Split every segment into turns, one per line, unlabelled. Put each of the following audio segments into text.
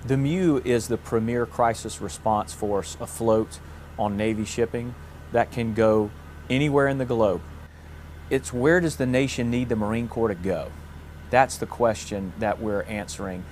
The MEU is the premier crisis response force afloat on Navy shipping that can go anywhere in the globe. It's where does the nation need the Marine Corps to go? That's the question that we're answering.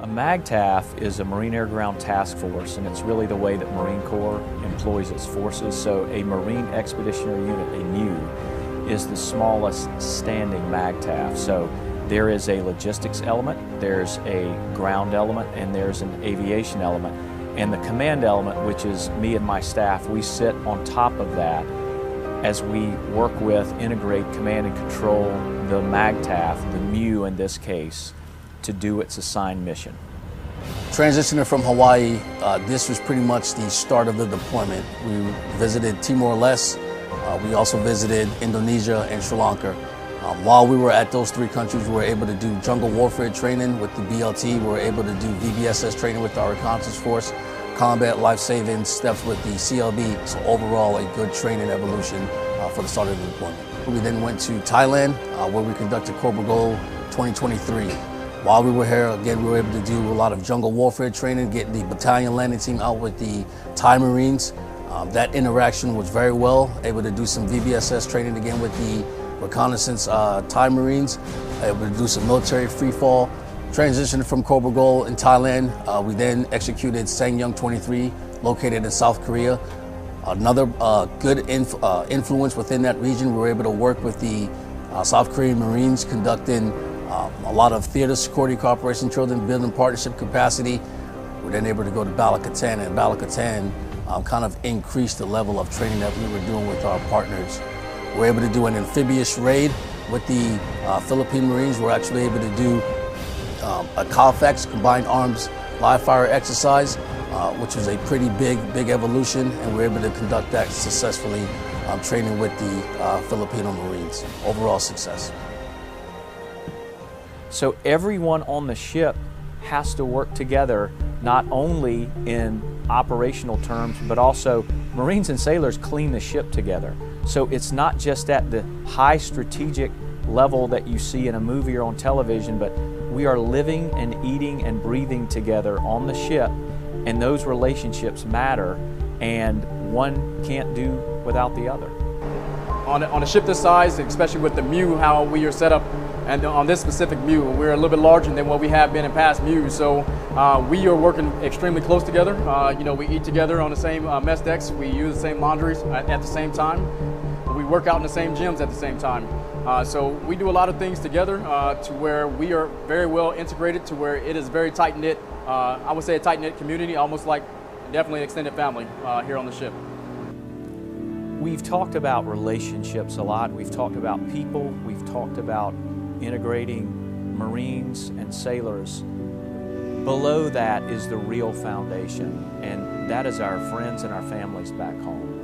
A MAGTAF is a Marine Air Ground Task Force, and it's really the way that Marine Corps employs its forces. So a Marine Expeditionary Unit, a MEU, is the smallest standing MAGTAF. So there is a logistics element, there's a ground element, and there's an aviation element. And the command element, which is me and my staff, we sit on top of that as we work with, integrate, command and control the MAGTAF, the MEU in this case, to do its assigned mission.
Transitioning from Hawaii, this was pretty much the start of the deployment. We visited Timor-Leste, we also visited Indonesia and Sri Lanka. While we were at those three countries, we were able to do jungle warfare training with the BLT, we were able to do VBSS training with our reconnaissance force, combat life-saving steps with the CLB, so overall a good training evolution for the start of the deployment. We then went to Thailand, where we conducted Cobra Gold 2023. While we were here, again, we were able to do a lot of jungle warfare training, get the battalion landing team out with the Thai Marines. That interaction was very well, able to do some VBSS training again with the reconnaissance Thai Marines, able to do some military free fall. Transitioned from Cobra Gold in Thailand, we then executed Sangyong 23, located in South Korea. Another good influence within that region, we were able to work with the South Korean Marines conducting a lot of theater security cooperation children, building partnership capacity. We're then able to go to Balakatan, and Balakatan kind of increased the level of training that we were doing with our partners. We're able to do an amphibious raid with the Philippine Marines. We're actually able to do a COFEX, Combined Arms Live Fire exercise, which was a pretty big evolution, and we're able to conduct that successfully, training with the Filipino Marines. Overall success.
So everyone on the ship has to work together, not only in operational terms, but also Marines and sailors clean the ship together. So it's not just at the high strategic level that you see in a movie or on television, but we are living and eating and breathing together on the ship, and those relationships matter, and one can't do without the other.
On a ship this size, especially with the MEU, how we are set up, and on this specific MEU, we're a little bit larger than what we have been in past MEUs, so we are working extremely close together. You know, we eat together on the same mess decks, we use the same laundries at the same time, we work out in the same gyms at the same time. So we do a lot of things together to where we are very well integrated, to where it is very tight-knit, I would say a tight-knit community, almost like definitely an extended family here on the ship.
We've talked about relationships a lot, we've talked about people, we've talked about integrating Marines and sailors. Below that is the real foundation, and that is our friends and our families back home.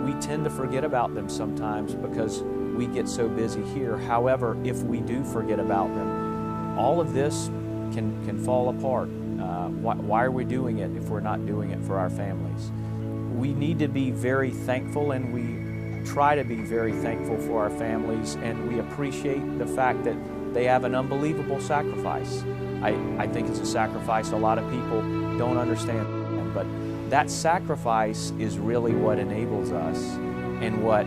We tend to forget about them sometimes because we get so busy here. However, if we do forget about them, all of this can fall apart. Why are we doing it if we're not doing it for our families? We need to be very thankful, and we try to be very thankful for our families, and we appreciate the fact that they have an unbelievable sacrifice. I think it's a sacrifice a lot of people don't understand, but that sacrifice is really what enables us, and what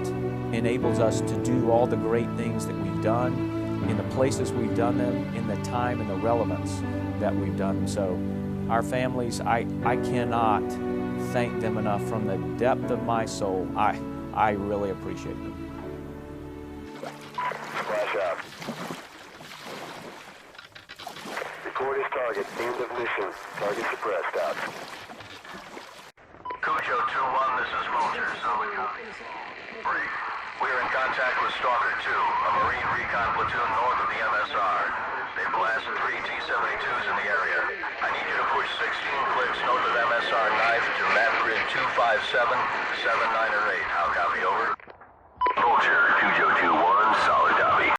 enables us to do all the great things that we've done, in the places we've done them, in the time and the relevance that we've done them. So our families, I cannot thank them enough from the depth of my soul. I really appreciate them.
target. End of mission. Target suppressed. Out.
Cujo 2-1, this is Vulture. Solid copy. Brief. We are in contact with Stalker 2, a Marine recon platoon north of the MSR. They blasted 3 T-72s in the area. I need you to push 16 clicks north of MSR knife to map grid 257, 79 or 8. How copy, over? Vulture,